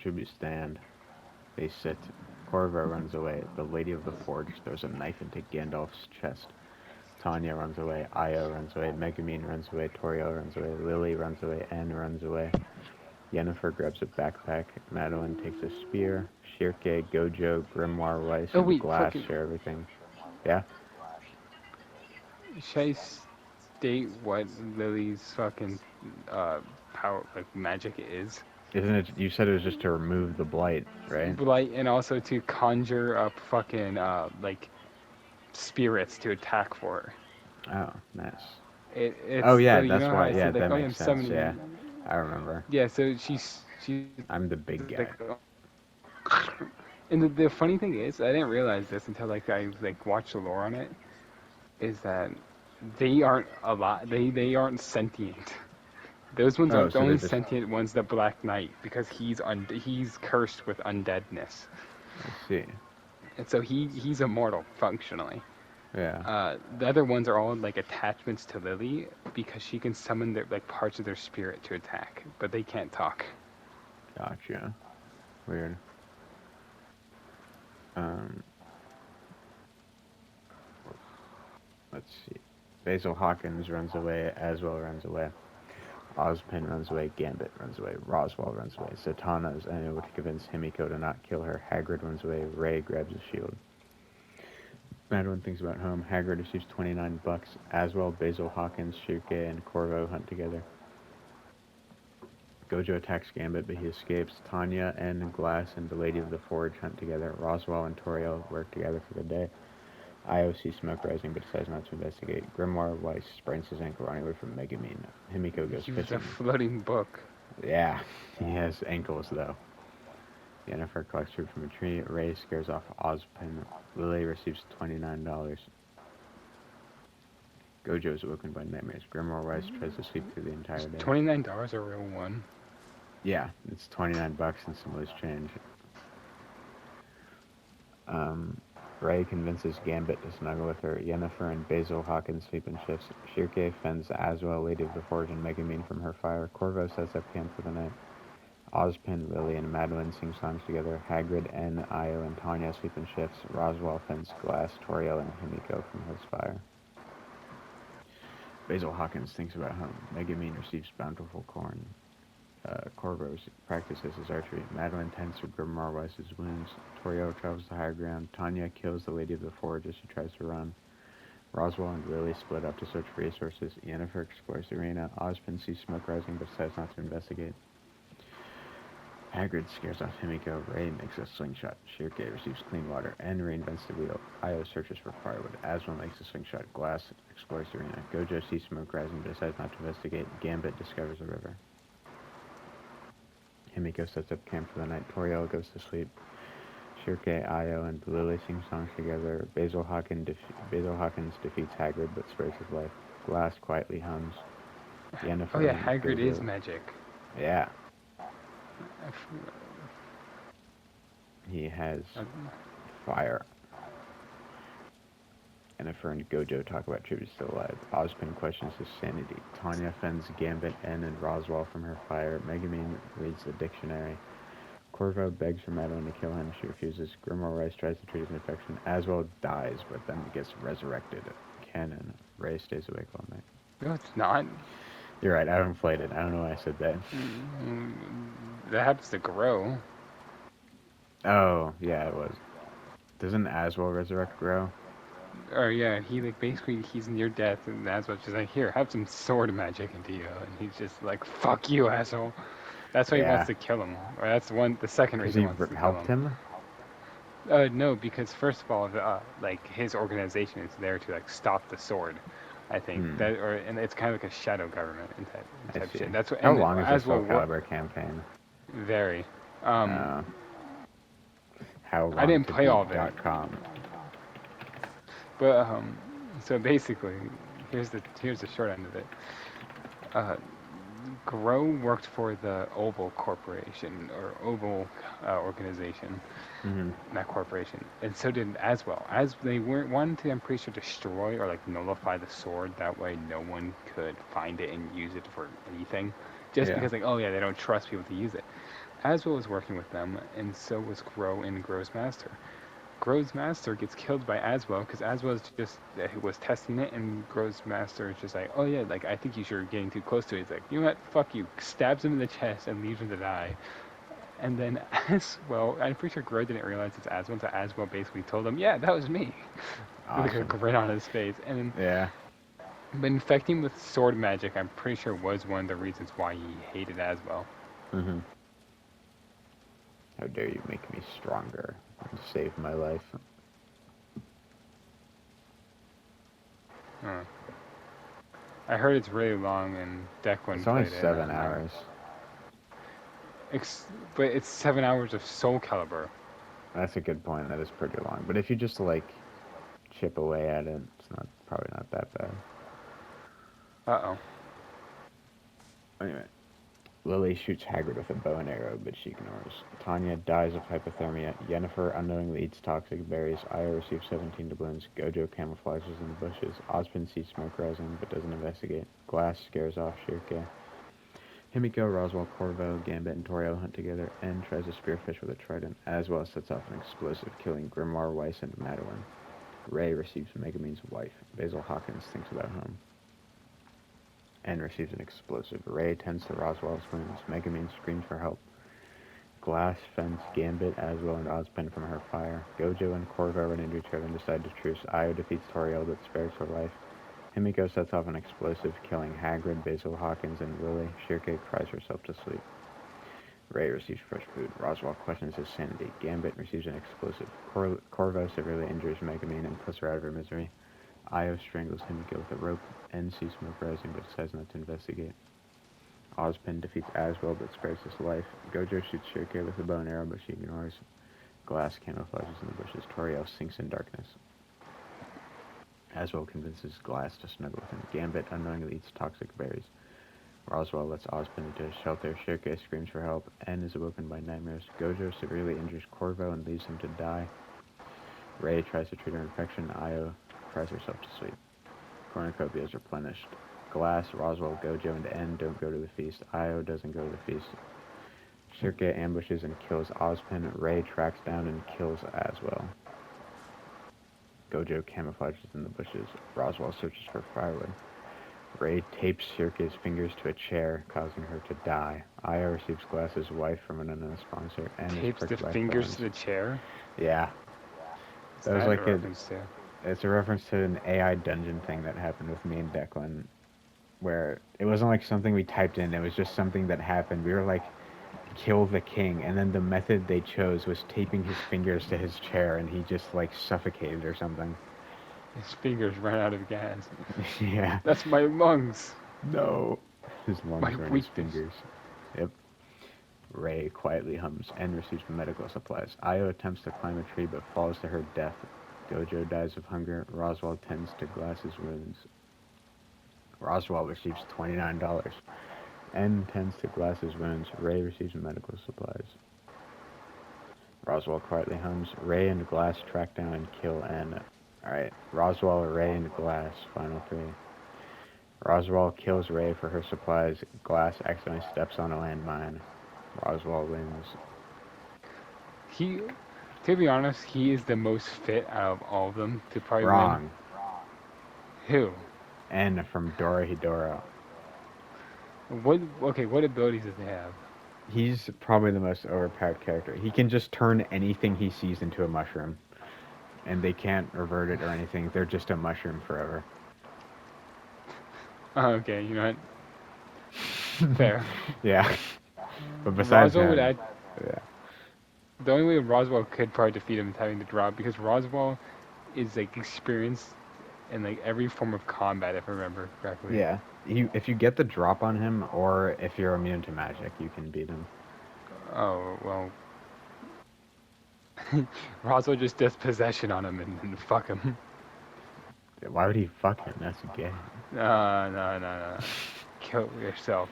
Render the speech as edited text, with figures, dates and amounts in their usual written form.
Tribute stand. They sit. Corvo runs away. The Lady of the Forge throws a knife into Gandalf's chest. Tanya runs away. Io runs away. Megumin runs away. Toriel runs away. Lily runs away. Anne runs away. Yennefer grabs a backpack. Madeline takes a spear. Shirke, Gojo, Grimoire, Weiss, Oh and wait, Glass fucking. share everything. Yeah? Should I state what Lily's fucking power like magic is? Isn't it? You said it was just to remove the blight, right? Like, and also to conjure up fucking like spirits to attack for her. Oh, nice. Oh, It's yeah, you that's know how why. I Yeah, said like, that oh yeah, I'm makes sense. Yeah, summoning. I remember. Yeah, so she's I'm the like, big guy. and the funny thing is, I didn't realize this until like I like watched the lore on it. Is that they aren't a lot. They aren't sentient. Those ones Oh, aren't the so they're only just. sentient ones. The Black Knight, because he's cursed with undeadness, I see. and so he's immortal functionally. Yeah, The other ones are all like attachments to Lily because she can summon their like parts of their spirit to attack, but they can't talk. gotcha. Weird. Um, let's see. Basil Hawkins runs away. Aswell runs away. Ozpin runs away. Gambit runs away. Roswell runs away. Zatanna is unable to convince Himiko to not kill her. Hagrid runs away. Ray grabs a shield. Madeline thinks about home. Hagrid receives 29 bucks. Aswell, Basil Hawkins, Shirke, and Corvo hunt together. Gojo attacks Gambit, but he escapes. Tanya and Glass and the Lady of the Forge hunt together. Roswell and Toriel work together for the day. Io sees smoke rising but decides not to investigate. Grimoire Weiss sprains his ankle running away from Megumin. Himiko goes He was a fishing. floating book. Yeah, he has ankles though. Yennefer collects fruit from a tree. Ray scares off Ozpin. Lily receives $29. Gojo is awoken by nightmares. Grimoire Weiss tries to sleep through the entire day. $29 a real one. Yeah, it's 29 bucks and some loose change. Um, Ray convinces Gambit to snuggle with her. Yennefer and Basil Hawkins sleep in shifts. Shirke fends Aswell, Lady of the Forge, and Megumin from her fire. Corvo sets up camp for the night. Ozpin, Lily, and Madeline sing songs together. Hagrid, N, Io, and Tanya sleep in shifts. Roswell fends Glass, Toriel, and Himiko from his fire. Basil Hawkins thinks about home. Megumin receives bountiful corn. Corvo practices his archery. Madeline tends to Grimoire Weiss's wounds. Toriel travels to higher ground. Tanya kills the Lady of the Forge as she tries to run. Roswell and Lily split up to search for resources. Yennefer explores the arena. Ozpin sees smoke rising but decides not to investigate. Hagrid scares off Himiko. Ray makes a slingshot. Shirke receives clean water and reinvents the wheel. Io searches for firewood. Aswell makes a slingshot. Glass explores the arena. Gojo sees smoke rising but decides not to investigate. Gambit discovers a river. Himiko sets up camp for the night. Toriel goes to sleep. Shirke, Io, and Lily sing songs together. Basil Hawkins defeats Hagrid but spares his life. Glass quietly hums. Oh Yennefer yeah, and Hagrid is Gojo. magic. Yeah, I f- he has uh, fire. Yennefer and Gojo talk about tributes still alive. Ozpin questions his sanity. Tanya fends Gambit, N, and Roswell from her fire. Megumin reads the dictionary. Corvo begs for Madeline to kill him. She refuses. Grimoire Weiss tries to treat his infection. Aswell dies, but then gets resurrected. Canon. Ray stays awake all night. no, it's not. You're right. I haven't played it. I don't know why I said that. That happens to grow. Oh, yeah, it was. Doesn't Aswell resurrect Grow? Or yeah, he like basically he's near death, and that's what she's like. Here, have some sword magic into you, and he's just like, "Fuck you, asshole." That's why he wants Yeah. to kill him. Or that's the second Because reason he he wants to kill helped him. him? No, because first of all, like his organization is there to like stop the sword. I think Hmm. that, or and it's kind of like a shadow government and I type see. shit. That's what, How and long is the as Soul well, Calibur campaign? very. Um, Uh, I didn't play all of it, howlongtobeat.com. but so basically, here's the short end of it. Uh, Grow worked for the Oval Corporation or Oval organization, Mm-hmm. not corporation, and so did Aswell. As they weren't wanted to, I'm pretty sure, destroy or like nullify the sword. That way, no one could find it and use it for anything. Just Yeah. because, like, oh yeah, they don't trust people to use it. Aswell was working with them, and so was Grow and Grow's master. Grow's master gets killed by Aswell because Aswell was testing it, and Grow's master is just like, oh yeah, like I think you're getting too close to it. He's like, you know what, fuck you, stabs him in the chest and leaves him to die. And then Aswell, I'm pretty sure Grow didn't realize it's Aswell, so Aswell basically told him, yeah, that was me, with a Awesome. grin on his face. And then, Yeah. but infecting with sword magic, I'm pretty sure was one of the reasons why he hated Aswell. Mm-hmm. How dare you make me stronger and save my life? Huh. I heard it's really long, and Declan It's only played it. 7 hours. But it's 7 hours of Soul Calibur. That's a good point. That is pretty long. But if you just like chip away at it, it's probably not that bad. Uh-oh. Anyway, Lily shoots Hagrid with a bow and arrow, but she ignores. Tanya dies of hypothermia. Yennefer unknowingly eats toxic berries. Io receives 17 doubloons. Gojo camouflages in the bushes. Ozpin sees smoke rising, but doesn't investigate. Glass scares off Shirke. Himiko, Roswaal, Corvo, Gambit, and Toriel hunt together. N tries to spearfish with a trident, as well as sets off an explosive, killing Grimoire, Weiss, and Madeline. Ray receives Megumine's wife. Basil Hawkins thinks about home. N receives an explosive. Ray tends to Roswell's wounds. Megumine screams for help. Glass fends Gambit, Aswell, and Ozpin from her fire. Gojo and Corvo run into each other and decide to truce. Io defeats Toriel but spares her life. Himiko sets off an explosive, killing Hagrid, Basil Hawkins, and Lily. Shirke cries herself to sleep. Ray receives fresh food. Roswaal questions his sanity. Gambit receives an explosive. Corvo severely injures Megumine and puts her out of her misery. Io strangles Himiko with a rope. N sees smoke rising but decides not to investigate. Ozpin defeats Aswell but spares his life. Gojo shoots Shirke with a bow and arrow but she ignores. Glass camouflages in the bushes. Toriel sinks in darkness. Aswell convinces Glass to snuggle with him. Gambit unknowingly eats toxic berries. Roswaal lets Ozpin into his shelter. Shirke screams for help. N is awoken by nightmares. Gojo severely injures Corvo and leaves him to die. Ray tries to treat her infection. Io cries herself to sleep. Cornucopia is replenished. Glass, Roswaal, Gojo, and N don't go to the feast. Io doesn't go to the feast. Shirke ambushes and kills Ozpin. Ray tracks down and kills Aswell. Gojo camouflages in the bushes. Roswaal searches for firewood. Ray tapes Shirke's fingers to a chair, causing her to die. Io receives Glass's wife from an unknown sponsor and Tapes is the pricked by fingers thorns. to the chair? Yeah. What's That was that like a reference to? it's a reference to an AI dungeon thing that happened with me and Declan, where it wasn't like something we typed in, it was just something that happened. We were like, kill the king, and then the method they chose was taping his fingers to his chair, and he just like suffocated or something. His fingers ran out of gas. Yeah. That's my lungs! No. His lungs My are in his weakness. fingers. Yep. Ray quietly hums and receives medical supplies. Io attempts to climb a tree but falls to her death. Gojo dies of hunger. Roswaal tends to Glass's wounds. Roswaal receives $29. N tends to Glass's wounds. Ray receives medical supplies. Roswaal quietly hums. Ray and Glass track down and kill N. Alright, Roswaal, Ray, and Glass. Final three. Roswaal kills Ray for her supplies. Glass accidentally steps on a landmine. Roswaal wins. To be honest, he is the most fit out of all of them to probably Wrong. win. Who? N from Dorohedoro. What abilities does he have? He's probably the most overpowered character. He can just turn anything he sees into a mushroom. And they can't revert it or anything. They're just a mushroom forever. Okay, you know what? Fair. Yeah. But besides Roswell him, would add. yeah. The only way Roswell could probably defeat him is having to drop, because Roswell is like experienced in like every form of combat, if I remember correctly. Yeah. If you get the drop on him, or if you're immune to magic, you can beat him. Oh well. Roswell just does possession on him and fuck him. Why would he fuck him? That's gay. No. Kill yourself.